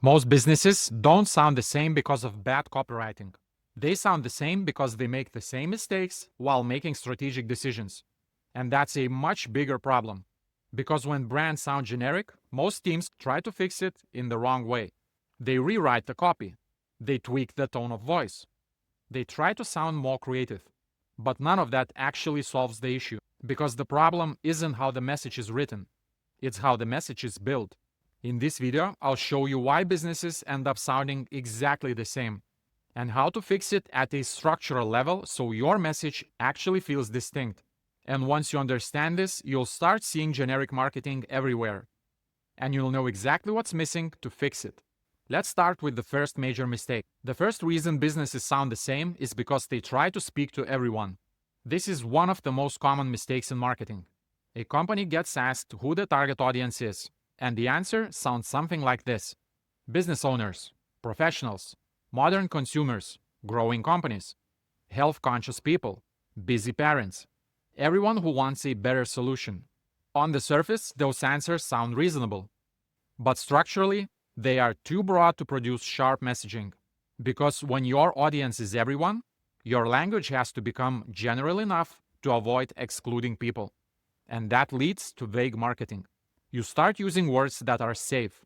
Most businesses don't sound the same because of bad copywriting. They sound the same because they make the same mistakes while making strategic decisions. And that's a much bigger problem. Because when brands sound generic, most teams try to fix it in the wrong way. They rewrite the copy. They tweak the tone of voice. They try to sound more creative. But none of that actually solves the issue. Because the problem isn't how the message is written. It's how the message is built. In this video, I'll show you why businesses end up sounding exactly the same and how to fix it at a structural level so your message actually feels distinct. And once you understand this, you'll start seeing generic marketing everywhere. And you'll know exactly what's missing to fix it. Let's start with the first major mistake. The first reason businesses sound the same is because they try to speak to everyone. This is one of the most common mistakes in marketing. A company gets asked who the target audience is, and the answer sounds something like this: business owners, professionals, modern consumers, growing companies, health-conscious people, busy parents, everyone who wants a better solution. On the surface, those answers sound reasonable. But structurally, they are too broad to produce sharp messaging. Because when your audience is everyone, your language has to become general enough to avoid excluding people. And that leads to vague marketing. You start using words that are safe.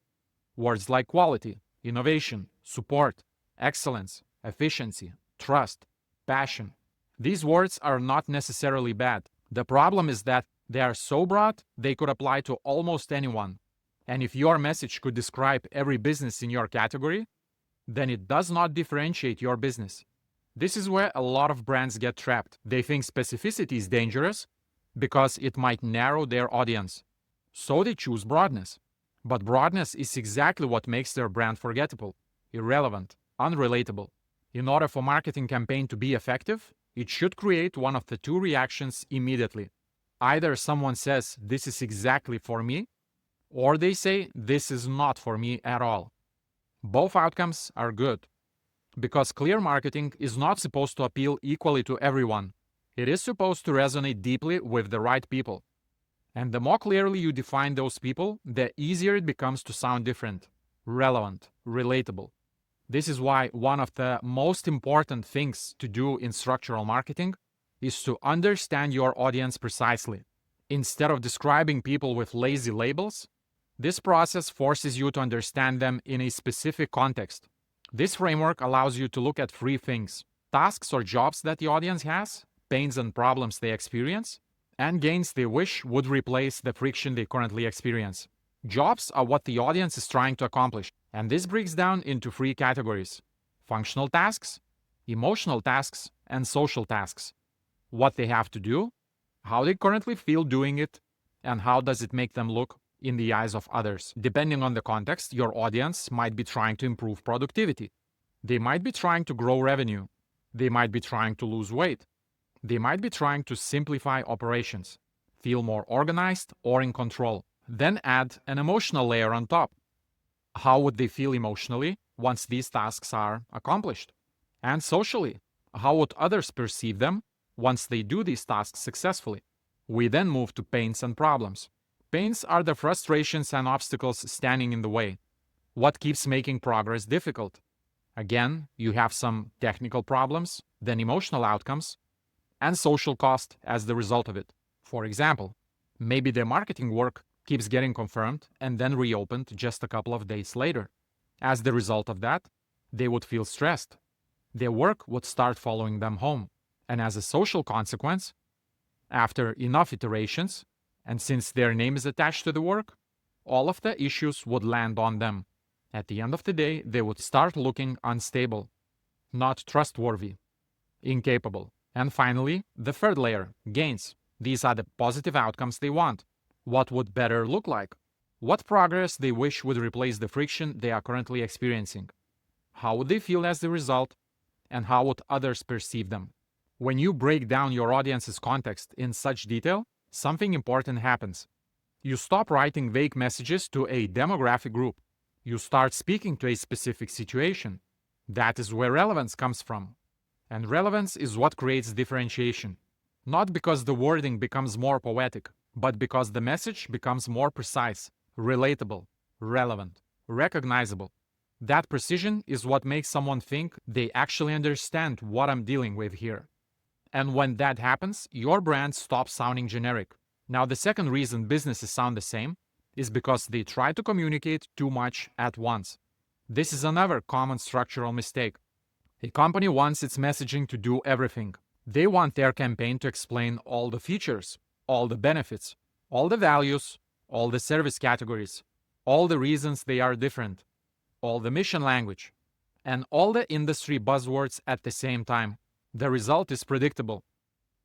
Words like quality, innovation, support, excellence, efficiency, trust, passion. These words are not necessarily bad. The problem is that they are so broad they could apply to almost anyone. And if your message could describe every business in your category, then it does not differentiate your business. This is where a lot of brands get trapped. They think specificity is dangerous because it might narrow their audience. So they choose broadness. But broadness is exactly what makes their brand forgettable, irrelevant, unrelatable. In order for a marketing campaign to be effective, it should create one of the two reactions immediately. Either someone says, "This is exactly for me," or they say, "This is not for me at all." Both outcomes are good. Because clear marketing is not supposed to appeal equally to everyone. It is supposed to resonate deeply with the right people. And the more clearly you define those people, the easier it becomes to sound different, relevant, relatable. This is why one of the most important things to do in structural marketing is to understand your audience precisely. Instead of describing people with lazy labels, this process forces you to understand them in a specific context. This framework allows you to look at three things: tasks or jobs that the audience has, pains and problems they experience, and gains they wish would replace the friction they currently experience. Jobs are what the audience is trying to accomplish, and this breaks down into three categories: functional tasks, emotional tasks, and social tasks. What they have to do, how they currently feel doing it, and how does it make them look in the eyes of others. Depending on the context, your audience might be trying to improve productivity. They might be trying to grow revenue. They might be trying to lose weight. They might be trying to simplify operations, feel more organized or in control. Then add an emotional layer on top. How would they feel emotionally once these tasks are accomplished? And socially, how would others perceive them once they do these tasks successfully? We then move to pains and problems. Pains are the frustrations and obstacles standing in the way. What keeps making progress difficult? Again, you have some technical problems, then emotional outcomes, and social cost as the result of it. For example, maybe their marketing work keeps getting confirmed and then reopened just a couple of days later. As the result of that, they would feel stressed. Their work would start following them home. And as a social consequence, after enough iterations, and since their name is attached to the work, all of the issues would land on them. At the end of the day, they would start looking unstable, not trustworthy, incapable. And finally, the third layer, gains. These are the positive outcomes they want. What would better look like? What progress they wish would replace the friction they are currently experiencing? How would they feel as the result? And how would others perceive them? When you break down your audience's context in such detail, something important happens. You stop writing vague messages to a demographic group. You start speaking to a specific situation. That is where relevance comes from. And relevance is what creates differentiation. Not because the wording becomes more poetic, but because the message becomes more precise, relatable, relevant, recognizable. That precision is what makes someone think they actually understand what I'm dealing with here. And when that happens, your brand stops sounding generic. Now, the second reason businesses sound the same is because they try to communicate too much at once. This is another common structural mistake. A company wants its messaging to do everything. They want their campaign to explain all the features, all the benefits, all the values, all the service categories, all the reasons they are different, all the mission language, and all the industry buzzwords at the same time. The result is predictable.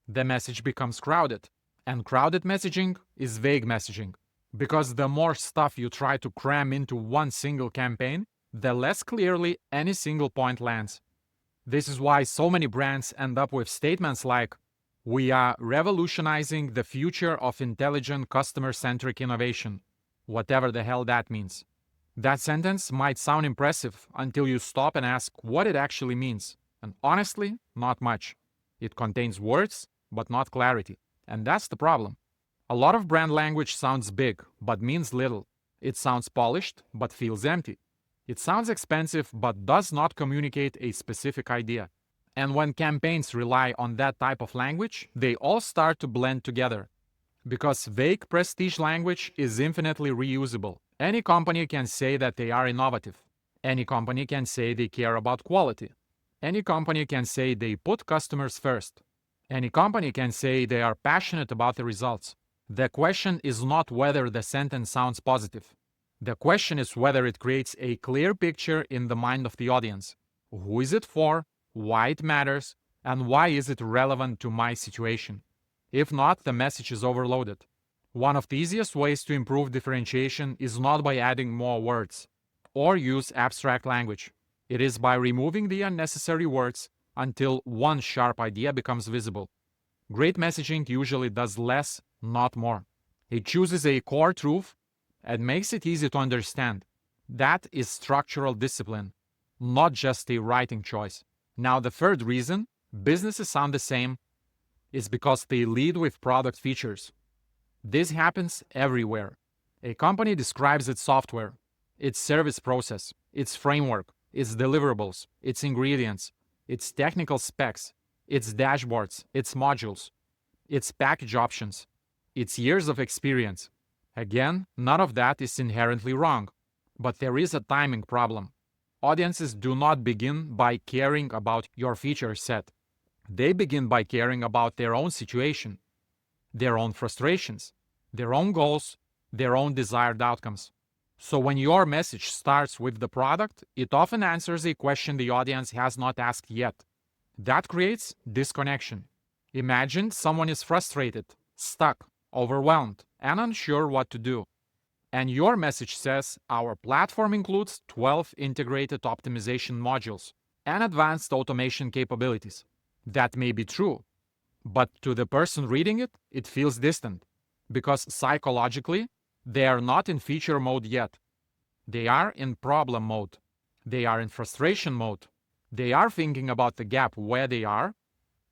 The message becomes crowded, and crowded messaging is vague messaging. Because the more stuff you try to cram into one single campaign, the less clearly any single point lands. This is why so many brands end up with statements like, "We are revolutionizing the future of intelligent customer-centric innovation," whatever the hell that means. That sentence might sound impressive until you stop and ask what it actually means. And honestly, not much. It contains words, but not clarity. And that's the problem. A lot of brand language sounds big, but means little. It sounds polished, but feels empty. It sounds expensive, but does not communicate a specific idea. And when campaigns rely on that type of language, they all start to blend together. Because vague prestige language is infinitely reusable. Any company can say that they are innovative. Any company can say they care about quality. Any company can say they put customers first. Any company can say they are passionate about the results. The question is not whether the sentence sounds positive. The question is whether it creates a clear picture in the mind of the audience. Who is it for? Why it matters? And why is it relevant to my situation? If not, the message is overloaded. One of the easiest ways to improve differentiation is not by adding more words or use abstract language. It is by removing the unnecessary words until one sharp idea becomes visible. Great messaging usually does less, not more. It chooses a core truth and makes it easy to understand. That is structural discipline, not just a writing choice. Now, the third reason businesses sound the same is because they lead with product features. This happens everywhere. A company describes its software, its service process, its framework, its deliverables, its ingredients, its technical specs, its dashboards, its modules, its package options, its years of experience. Again, none of that is inherently wrong, but there is a timing problem. Audiences do not begin by caring about your feature set. They begin by caring about their own situation, their own frustrations, their own goals, their own desired outcomes. So when your message starts with the product, it often answers a question the audience has not asked yet. That creates disconnection. Imagine someone is frustrated, stuck, overwhelmed, and unsure what to do. And your message says, "Our platform includes 12 integrated optimization modules and advanced automation capabilities." That may be true, but to the person reading it, it feels distant, because psychologically, they are not in feature mode yet. They are in problem mode. They are in frustration mode. They are thinking about the gap where they are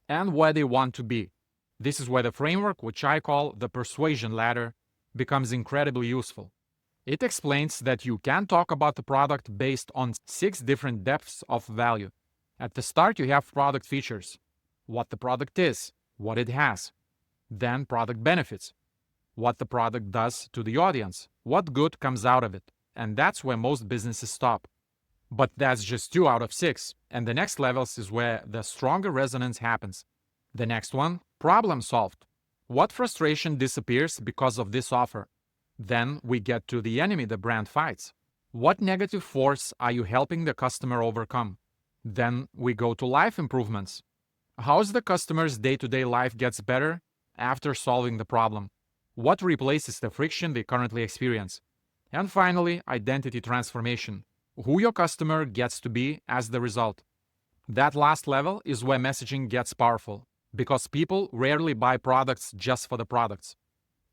and where they want to be. This is where the framework, which I call the persuasion ladder, becomes incredibly useful. It explains that you can talk about the product based on 6 different depths of value. At the start, you have product features, what the product is, what it has. Then product benefits, what the product does to the audience, what good comes out of it. And that's where most businesses stop. But that's just 2 out of 6. And the next levels is where the stronger resonance happens. The next one, problem solved. What frustration disappears because of this offer? Then we get to the enemy the brand fights. What negative force are you helping the customer overcome? Then we go to life improvements. How's the customer's day-to-day life gets better after solving the problem? What replaces the friction they currently experience? And finally, identity transformation. Who your customer gets to be as the result. That last level is where messaging gets powerful, because people rarely buy products just for the products.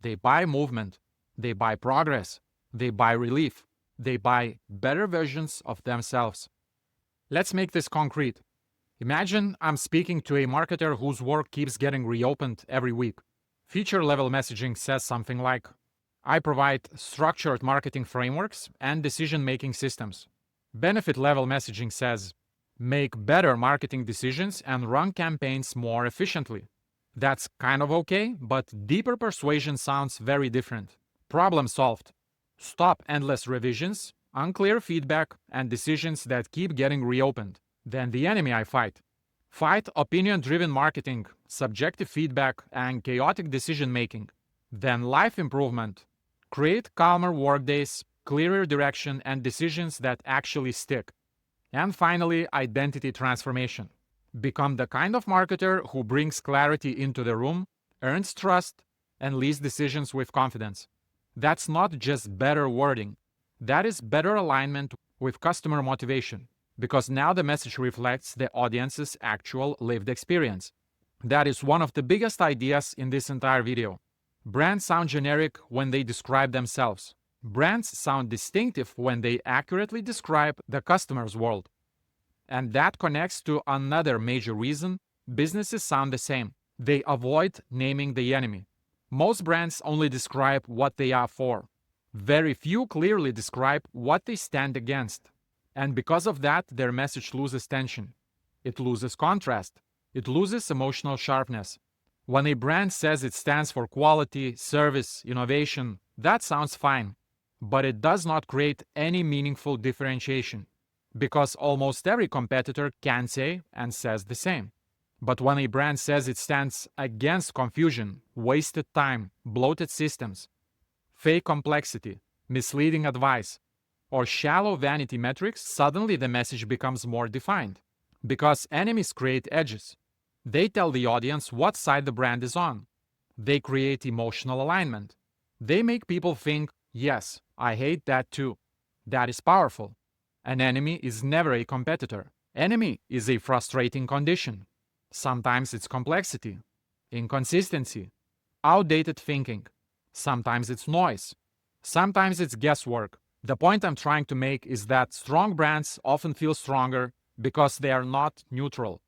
They buy movement, they buy progress, they buy relief, they buy better versions of themselves. Let's make this concrete. Imagine I'm speaking to a marketer whose work keeps getting reopened every week. Feature-level messaging says something like, "I provide structured marketing frameworks and decision-making systems. Benefit level messaging says, make better marketing decisions and run campaigns more efficiently. That's kind of okay, but deeper persuasion sounds very different. Problem solved. Stop endless revisions, unclear feedback, and decisions that keep getting reopened. Then the enemy I fight. Fight opinion-driven marketing, subjective feedback, and chaotic decision-making. Then life improvement. Create calmer workdays, clearer direction, and decisions that actually stick. And finally, identity transformation. Become the kind of marketer who brings clarity into the room, earns trust, and leads decisions with confidence. That's not just better wording. That is better alignment with customer motivation, because now the message reflects the audience's actual lived experience. That is one of the biggest ideas in this entire video. Brands sound generic when they describe themselves. Brands sound distinctive when they accurately describe the customer's world. And that connects to another major reason businesses sound the same. They avoid naming the enemy. Most brands only describe what they are for. Very few clearly describe what they stand against. And because of that, their message loses tension. It loses contrast. It loses emotional sharpness. When a brand says it stands for quality, service, innovation, that sounds fine. But it does not create any meaningful differentiation, because almost every competitor can say and says the same. But when a brand says it stands against confusion, wasted time, bloated systems, fake complexity, misleading advice, or shallow vanity metrics, suddenly the message becomes more defined. Because enemies create edges. They tell the audience what side the brand is on. They create emotional alignment. They make people think, yes, I hate that too. That is powerful. An enemy is never a competitor. Enemy is a frustrating condition. Sometimes it's complexity, inconsistency, outdated thinking. Sometimes it's noise. Sometimes it's guesswork. The point I'm trying to make is that strong brands often feel stronger because they are not neutral.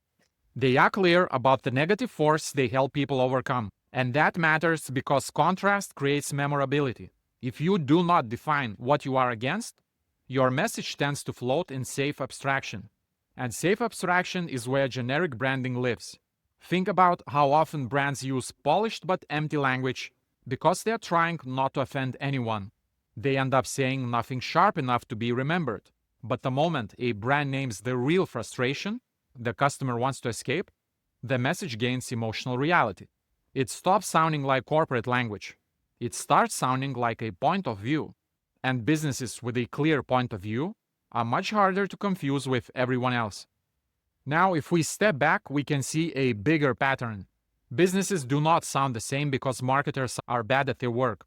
They are clear about the negative force they help people overcome. And that matters because contrast creates memorability. If you do not define what you are against, your message tends to float in safe abstraction. And safe abstraction is where generic branding lives. Think about how often brands use polished but empty language because they are trying not to offend anyone. They end up saying nothing sharp enough to be remembered. But the moment a brand names the real frustration the customer wants to escape, the message gains emotional reality. It stops sounding like corporate language. It starts sounding like a point of view. And businesses with a clear point of view are much harder to confuse with everyone else. Now, if we step back, we can see a bigger pattern. Businesses do not sound the same because marketers are bad at their work.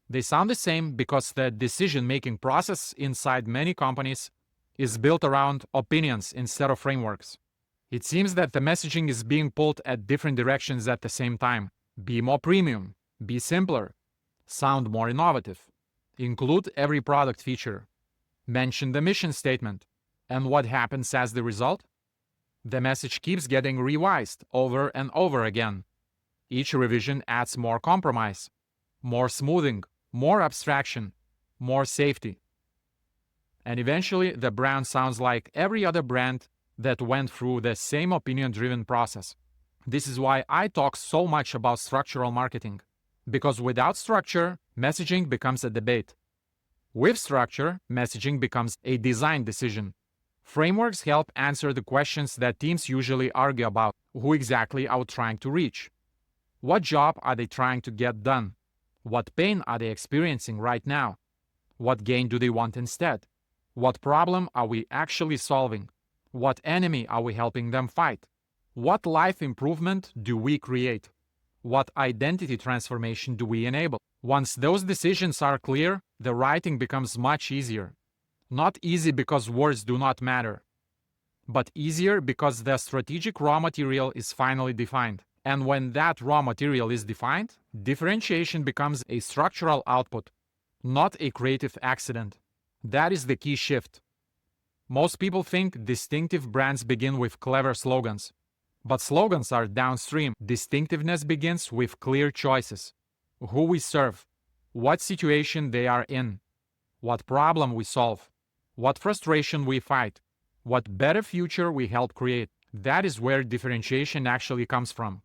They sound the same because the decision-making process inside many companies is built around opinions instead of frameworks. It seems that the messaging is being pulled at different directions at the same time. Be more premium, be simpler, sound more innovative, include every product feature, mention the mission statement. And what happens as the result? The message keeps getting revised over and over again. Each revision adds more compromise, more smoothing, more abstraction, more safety. And eventually, the brand sounds like every other brand that went through the same opinion-driven process. This is why I talk so much about structural marketing. Because without structure, messaging becomes a debate. With structure, messaging becomes a design decision. Frameworks help answer the questions that teams usually argue about. Who exactly are we trying to reach? What job are they trying to get done? What pain are they experiencing right now? What gain do they want instead? What problem are we actually solving? What enemy are we helping them fight? What life improvement do we create? What identity transformation do we enable? Once those decisions are clear, the writing becomes much easier. Not easy because words do not matter, but easier because the strategic raw material is finally defined. And when that raw material is defined, differentiation becomes a structural output, not a creative accident. That is the key shift. Most people think distinctive brands begin with clever slogans. But slogans are downstream. Distinctiveness begins with clear choices. Who we serve, what situation they are in, what problem we solve, what frustration we fight, what better future we help create. That is where differentiation actually comes from.